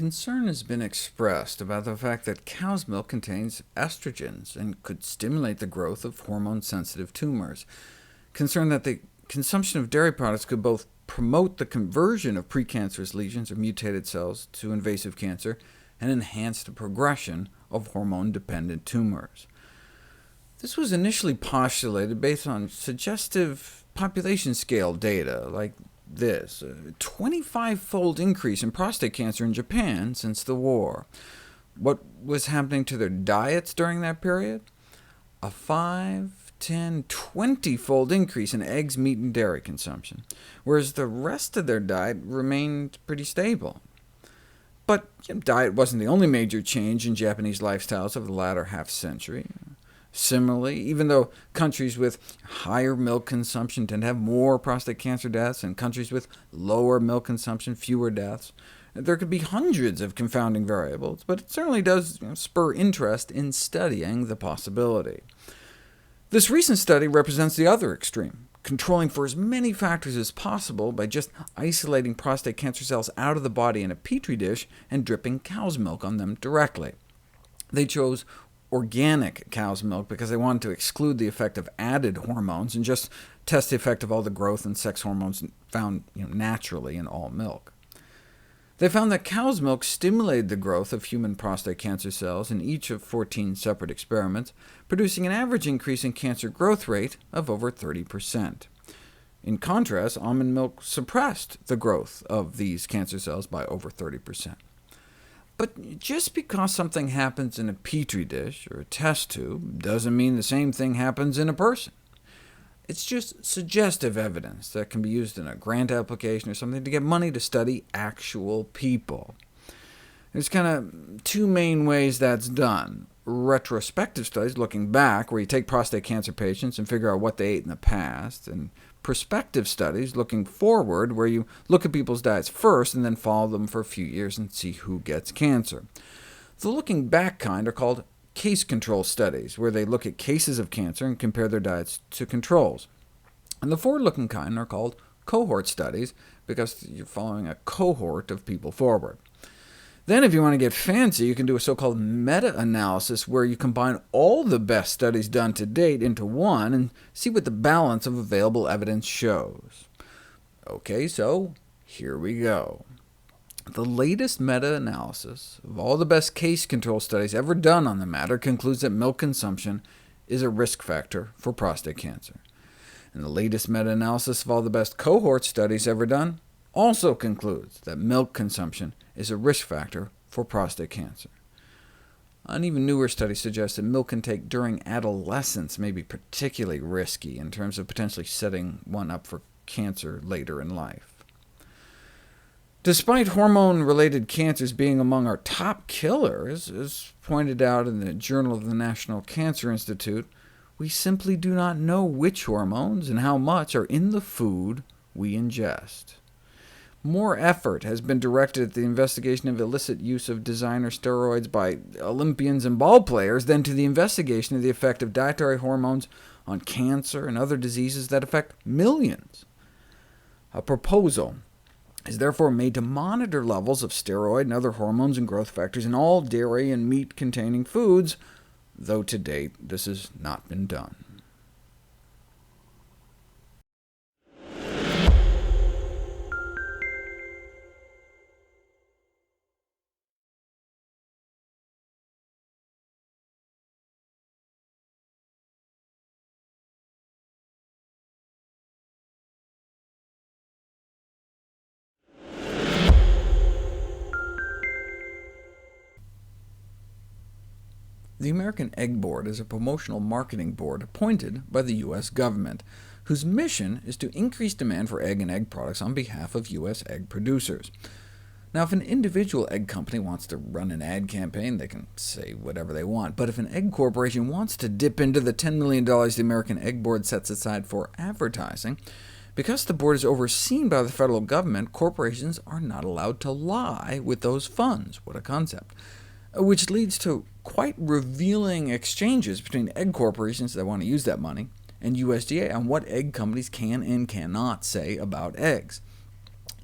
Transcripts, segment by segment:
Concern has been expressed about the fact that cow's milk contains estrogens and could stimulate the growth of hormone-sensitive tumors. Concern that the consumption of dairy products could both promote the conversion of precancerous lesions or mutated cells to invasive cancer and enhance the progression of hormone-dependent tumors. This was initially postulated based on suggestive population-scale data, like this: a 25-fold increase in prostate cancer in Japan since the war. What was happening to their diets during that period? A 5, 10, 20-fold increase in eggs, meat, and dairy consumption, whereas the rest of their diet remained pretty stable. But diet wasn't the only major change in Japanese lifestyles over the latter half-century. Similarly, even though countries with higher milk consumption tend to have more prostate cancer deaths, and countries with lower milk consumption fewer deaths, there could be hundreds of confounding variables, but it certainly does spur interest in studying the possibility. This recent study represents the other extreme, controlling for as many factors as possible by just isolating prostate cancer cells out of the body in a petri dish and dripping cow's milk on them directly. They chose organic cow's milk because they wanted to exclude the effect of added hormones and just test the effect of all the growth and sex hormones found naturally in all milk. They found that cow's milk stimulated the growth of human prostate cancer cells in each of 14 separate experiments, producing an average increase in cancer growth rate of over 30%. In contrast, almond milk suppressed the growth of these cancer cells by over 30%. But just because something happens in a petri dish or a test tube doesn't mean the same thing happens in a person. It's just suggestive evidence that can be used in a grant application or something to get money to study actual people. There's kind of two main ways that's done: retrospective studies, looking back, where you take prostate cancer patients and figure out what they ate in the past, and prospective studies, looking forward, where you look at people's diets first and then follow them for a few years and see who gets cancer. The looking back kind are called case control studies, where they look at cases of cancer and compare their diets to controls. And the forward-looking kind are called cohort studies, because you're following a cohort of people forward. Then, if you want to get fancy, you can do a so-called meta-analysis, where you combine all the best studies done to date into one and see what the balance of available evidence shows. OK, so here we go. The latest meta-analysis of all the best case control studies ever done on the matter concludes that milk consumption is a risk factor for prostate cancer. And the latest meta-analysis of all the best cohort studies ever done also concludes that milk consumption is a risk factor for prostate cancer. An even newer study suggests that milk intake during adolescence may be particularly risky in terms of potentially setting one up for cancer later in life. Despite hormone-related cancers being among our top killers, as pointed out in the Journal of the National Cancer Institute, we simply do not know which hormones and how much are in the food we ingest. More effort has been directed at the investigation of illicit use of designer steroids by Olympians and ball players than to the investigation of the effect of dietary hormones on cancer and other diseases that affect millions. A proposal is therefore made to monitor levels of steroid and other hormones and growth factors in all dairy and meat-containing foods, though to date this has not been done. The American Egg Board is a promotional marketing board appointed by the U.S. government, whose mission is to increase demand for egg and egg products on behalf of U.S. egg producers. Now, if an individual egg company wants to run an ad campaign, they can say whatever they want, but if an egg corporation wants to dip into the $10 million the American Egg Board sets aside for advertising, because the board is overseen by the federal government, corporations are not allowed to lie with those funds. What a concept. Which leads to quite revealing exchanges between egg corporations that want to use that money and USDA on what egg companies can and cannot say about eggs.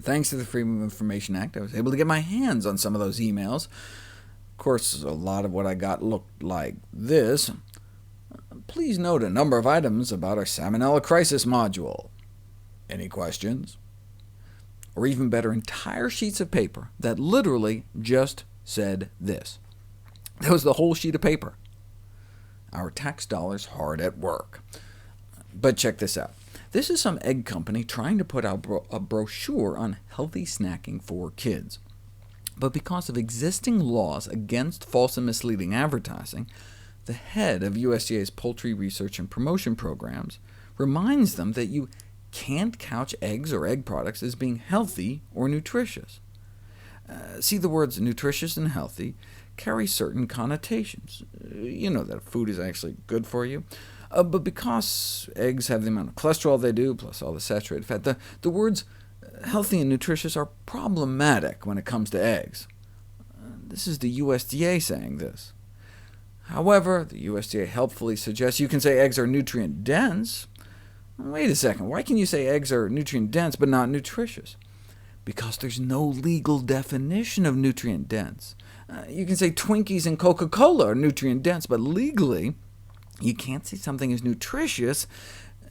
Thanks to the Freedom of Information Act, I was able to get my hands on some of those emails. Of course, a lot of what I got looked like this. Please note a number of items about our Salmonella Crisis module. Any questions? Or even better, entire sheets of paper that literally just said this. That was the whole sheet of paper. Our tax dollars hard at work. But check this out. This is some egg company trying to put out a brochure on healthy snacking for kids. But because of existing laws against false and misleading advertising, the head of USDA's Poultry Research and Promotion Programs reminds them that you can't couch eggs or egg products as being healthy or nutritious. See, the words nutritious and healthy carry certain connotations. You know that food is actually good for you. But because eggs have the amount of cholesterol they do, plus all the saturated fat, the words healthy and nutritious are problematic when it comes to eggs. This is the USDA saying this. However, the USDA helpfully suggests you can say eggs are nutrient-dense. Wait a second, why can you say eggs are nutrient-dense but not nutritious? Because there's no legal definition of nutrient-dense. You can say Twinkies and Coca-Cola are nutrient-dense, but legally, you can't say something is nutritious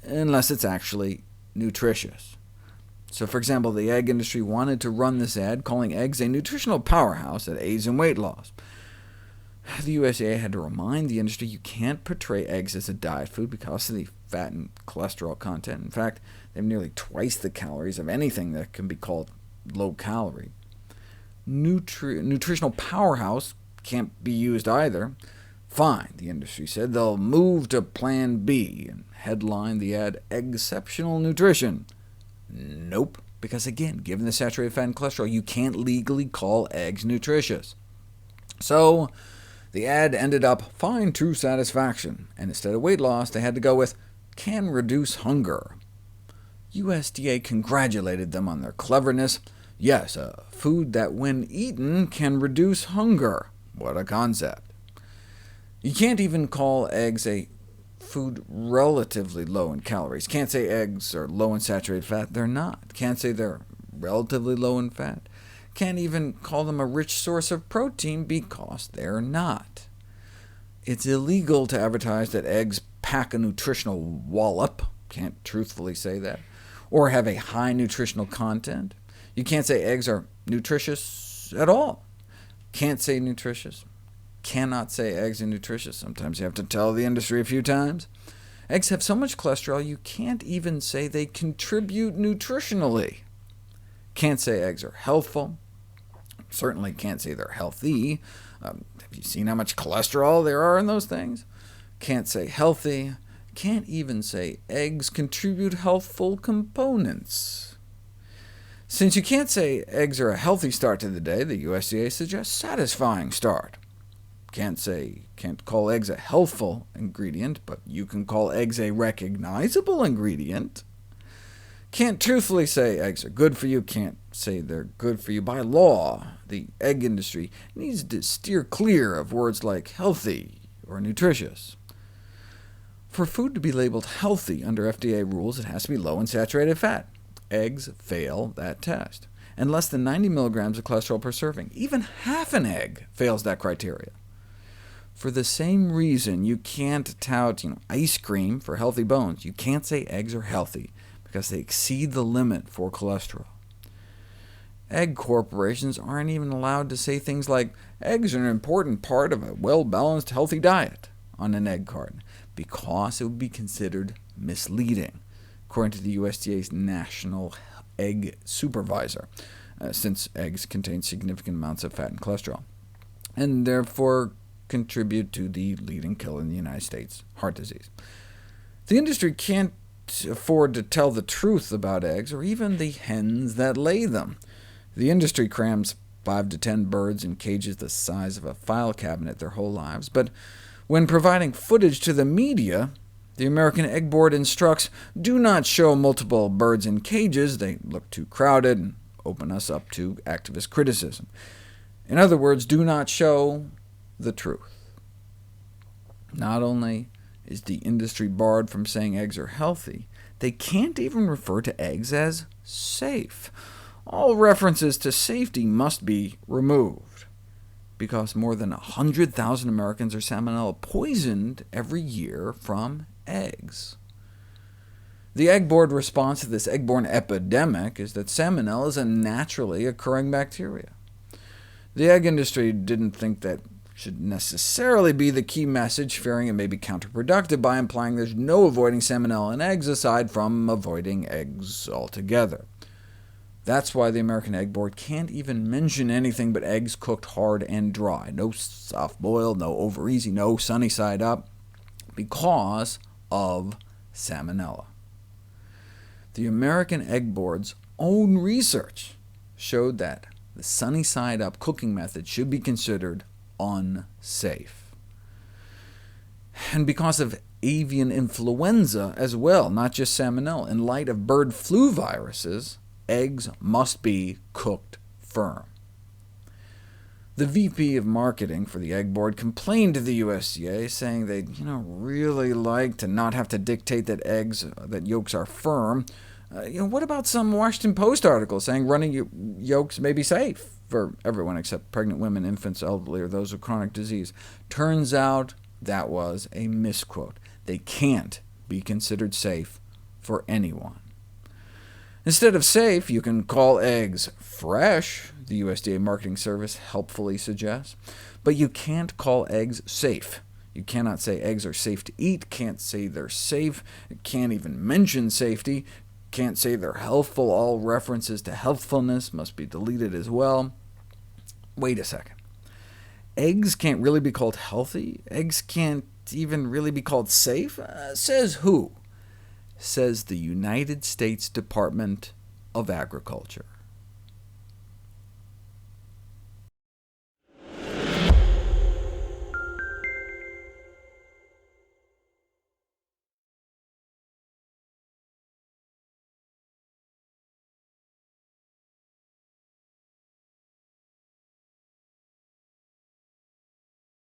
unless it's actually nutritious. So for example, the egg industry wanted to run this ad calling eggs a nutritional powerhouse that aids in weight loss. The USDA had to remind the industry you can't portray eggs as a diet food because of the fat and cholesterol content. In fact, they have nearly twice the calories of anything that can be called low-calorie. Nutritional powerhouse can't be used either. Fine, the industry said, they'll move to Plan B, and headline the ad, Exceptional Nutrition. Nope, because again, given the saturated fat and cholesterol, you can't legally call eggs nutritious. So the ad ended up find true satisfaction, and instead of weight loss, they had to go with can reduce hunger. USDA congratulated them on their cleverness. Yes, a food that when eaten can reduce hunger. What a concept. You can't even call eggs a food relatively low in calories. Can't say eggs are low in saturated fat. They're not. Can't say they're relatively low in fat. Can't even call them a rich source of protein because they're not. It's illegal to advertise that eggs pack a nutritional wallop. Can't truthfully say that. Or have a high nutritional content. You can't say eggs are nutritious at all. Can't say nutritious. Cannot say eggs are nutritious. Sometimes you have to tell the industry a few times. Eggs have so much cholesterol you can't even say they contribute nutritionally. Can't say eggs are healthful. Certainly can't say they're healthy. Have you seen how much cholesterol there are in those things? Can't say healthy. Can't even say eggs contribute healthful components. Since you can't say eggs are a healthy start to the day, the USDA suggests satisfying start. Can't call eggs a healthful ingredient, but you can call eggs a recognizable ingredient. Can't truthfully say eggs are good for you, can't say they're good for you. By law, the egg industry needs to steer clear of words like healthy or nutritious. For food to be labeled healthy under FDA rules, it has to be low in saturated fat. Eggs fail that test, and less than 90 milligrams of cholesterol per serving. Even half an egg fails that criteria. For the same reason you can't tout ice cream for healthy bones, you can't say eggs are healthy, because they exceed the limit for cholesterol. Egg corporations aren't even allowed to say things like, eggs are an important part of a well-balanced, healthy diet on an egg carton, because it would be considered misleading, according to the USDA's National Egg Supervisor, since eggs contain significant amounts of fat and cholesterol, and therefore contribute to the leading killer in the United States, heart disease. The industry can't afford to tell the truth about eggs, or even the hens that lay them. The industry crams 5 to 10 birds in cages the size of a file cabinet their whole lives, but when providing footage to the media, the American Egg Board instructs, do not show multiple birds in cages, they look too crowded and open us up to activist criticism. In other words, do not show the truth. Not only is the industry barred from saying eggs are healthy, they can't even refer to eggs as safe. all references to safety must be removed, because more than 100,000 Americans are salmonella poisoned every year from eggs. The Egg Board response to this egg-borne epidemic is that salmonella is a naturally occurring bacteria. The egg industry didn't think that should necessarily be the key message, fearing it may be counterproductive by implying there's no avoiding salmonella in eggs aside from avoiding eggs altogether. That's why the American Egg Board can't even mention anything but eggs cooked hard and dry. No soft-boiled, no over-easy, no sunny side up, because of salmonella. The American Egg Board's own research showed that the sunny side up cooking method should be considered unsafe. And because of avian influenza as well, not just salmonella, in light of bird flu viruses, eggs must be cooked firm. The VP of Marketing for the Egg Board complained to the USDA, saying they'd really like to not have to dictate that yolks are firm. What about some Washington Post articles saying running yolks may be safe for everyone except pregnant women, infants, elderly, or those with chronic disease? Turns out that was a misquote. They can't be considered safe for anyone. Instead of safe, you can call eggs fresh, the USDA Marketing Service helpfully suggests, but you can't call eggs safe. You cannot say eggs are safe to eat, can't say they're safe, can't even mention safety, can't say they're healthful. All references to healthfulness must be deleted as well. Wait a second. Eggs can't really be called healthy? Eggs can't even really be called safe? Says who? Says the United States Department of Agriculture.